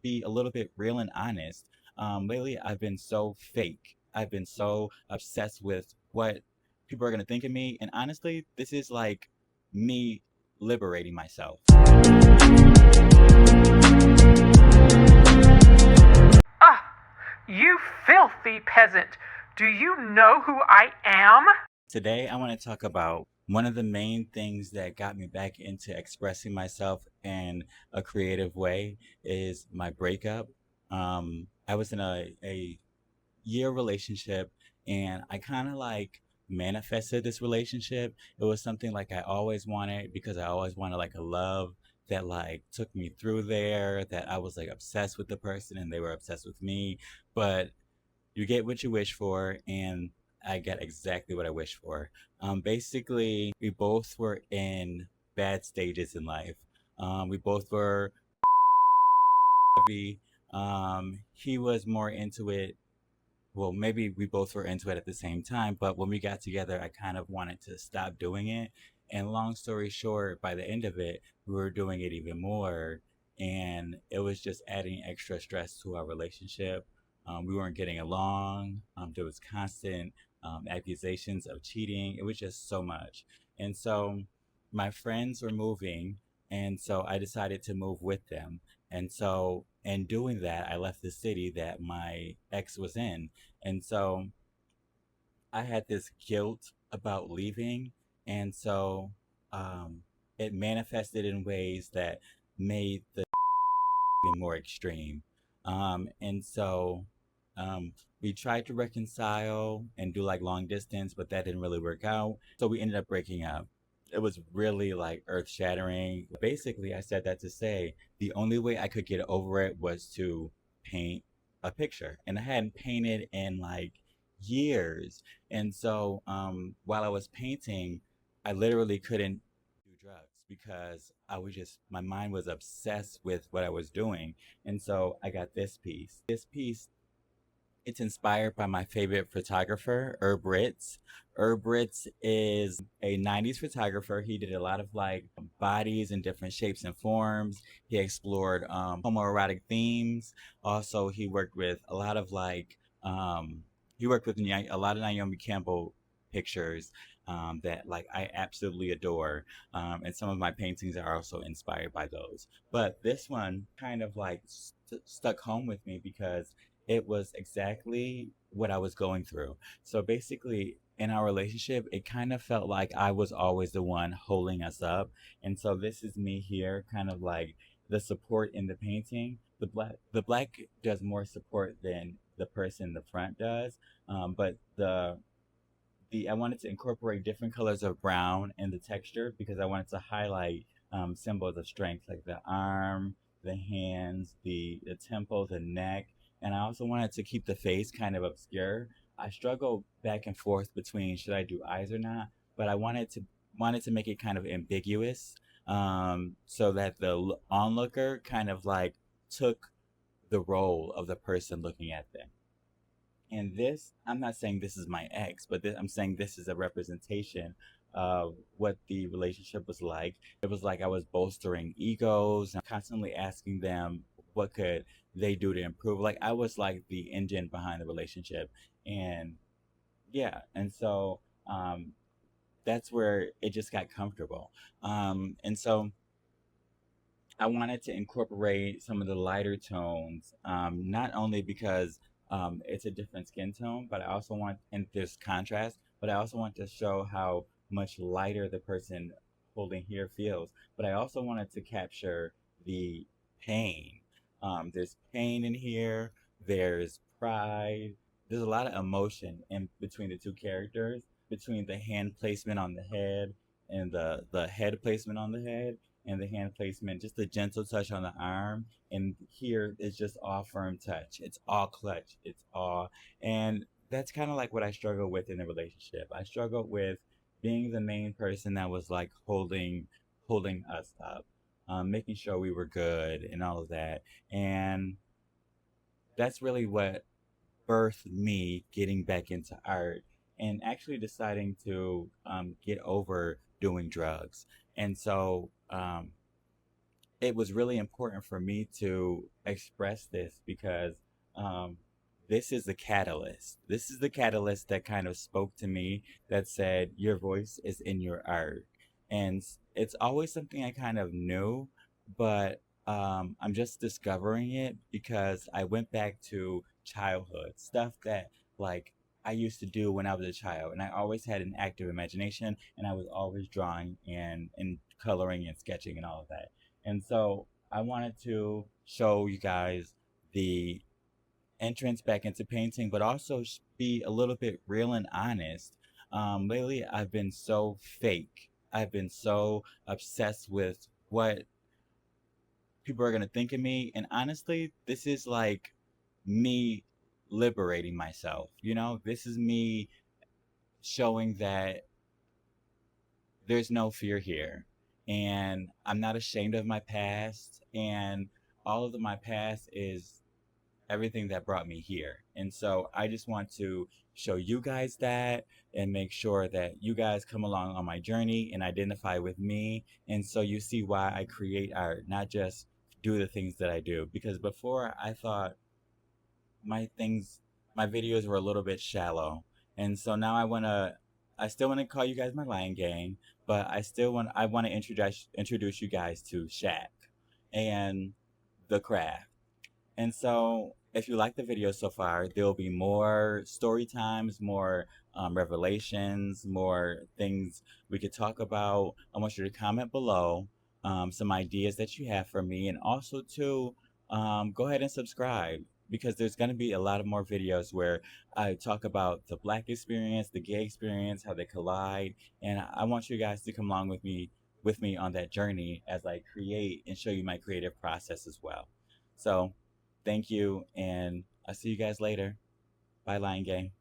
be a little bit real and honest. Lately, I've been so fake. I've been so obsessed with what people are going to think of me. And honestly, this is like me liberating myself. Ah, you filthy peasant! Do you know who I am? Today, I want to talk about one of the main things that got me back into expressing myself in a creative way is my breakup. I was in a year relationship and I kind of like manifested this relationship. It was something like I always wanted because I always wanted like a love that like took me through there, that I was like obsessed with the person and they were obsessed with me. But you get what you wish for, and I got exactly what I wished for. Basically, we both were in bad stages in life. We both were heavy. He was more into it. Well, maybe we both were into it at the same time, but when we got together, I kind of wanted to stop doing it. And long story short, by the end of it, we were doing it even more. And it was just adding extra stress to our relationship. We weren't getting along. There was constant accusations of cheating. It was just so much. And so my friends were moving. And so I decided to move with them. And so in doing that, I left the city that my ex was in. And so I had this guilt about leaving. And so um, it manifested in ways that made the even more extreme. And so um, we tried to reconcile and do like long distance, but that didn't really work out. So we ended up breaking up. It was really like earth shattering. Basically, I said that to say the only way I could get over it was to paint a picture. And I hadn't painted in like years. And so while I was painting, I literally couldn't do drugs because I was just, my mind was obsessed with what I was doing. And so I got this piece. This piece, it's inspired by my favorite photographer, Herb Ritz. Herb Ritz is a 90s photographer. He did a lot of like bodies in different shapes and forms. He explored homoerotic themes. Also, he worked with a lot of like, he worked with a lot of Naomi Campbell pictures that like I absolutely adore. And some of my paintings are also inspired by those. But this one kind of like stuck home with me because it was exactly what I was going through. So basically, in our relationship, it kind of felt like I was always the one holding us up. And so this is me here, kind of like the support in the painting. The black does more support than the person in the front does. But the I wanted to incorporate different colors of brown in the texture because I wanted to highlight symbols of strength like the arm, the hands, the temple, the neck, and I also wanted to keep the face kind of obscure. I struggle back and forth between should I do eyes or not, but I wanted to make it kind of ambiguous, so that the onlooker kind of like took the role of the person looking at them. And this, I'm not saying this is my ex, but I'm saying this is a representation of what the relationship was like. It was like I was bolstering egos and constantly asking them what could they do to improve. Like I was like the engine behind the relationship. And yeah, and so that's where it just got comfortable. And so I wanted to incorporate some of the lighter tones, not only because it's a different skin tone, but I also want, and there's contrast, but I also want to show how much lighter the person holding here feels. But I also wanted to capture the pain. There's pain in here, there's pride, there's a lot of emotion in between the two characters, between the hand placement on the head and the head placement on the head and the hand placement, just a gentle touch on the arm. And here it's just all firm touch. It's all clutch. It's all, and that's kind of like what I struggle with in a relationship. I struggled with being the main person that was like holding us up, making sure we were good and all of that. And that's really what birthed me getting back into art and actually deciding to get over doing drugs. And so it was really important for me to express this because um, this is the catalyst. This is the catalyst that kind of spoke to me that said, your voice is in your art. And it's always something I kind of knew, but I'm just discovering it because I went back to childhood stuff that, like, I used to do when I was a child. And I always had an active imagination, and I was always drawing and coloring and sketching and all of that. And so I wanted to show you guys the entrance back into painting, but also be a little bit real and honest. Lately, I've been so fake. I've been so obsessed with what people are going to think of me. And honestly, this is like me liberating myself. You know, this is me showing that there's no fear here. And I'm not ashamed of my past. And all of my past is everything that brought me here. And so I just want to show you guys that and make sure that you guys come along on my journey and identify with me. And so you see why I create art, not just do the things that I do. Because before I thought my things, my videos were a little bit shallow. And so now I still want to call you guys my Lion Gang, but I want to introduce you guys to Shaq and the craft. And so, if you like the video so far, there'll be more story times, more revelations, more things we could talk about. I want you to comment below some ideas that you have for me, and also to go ahead and subscribe because there's going to be a lot of more videos where I talk about the Black experience, the gay experience, how they collide, and I want you guys to come along with me on that journey as I create and show you my creative process as well. So thank you, and I'll see you guys later. Bye, Lion Gang.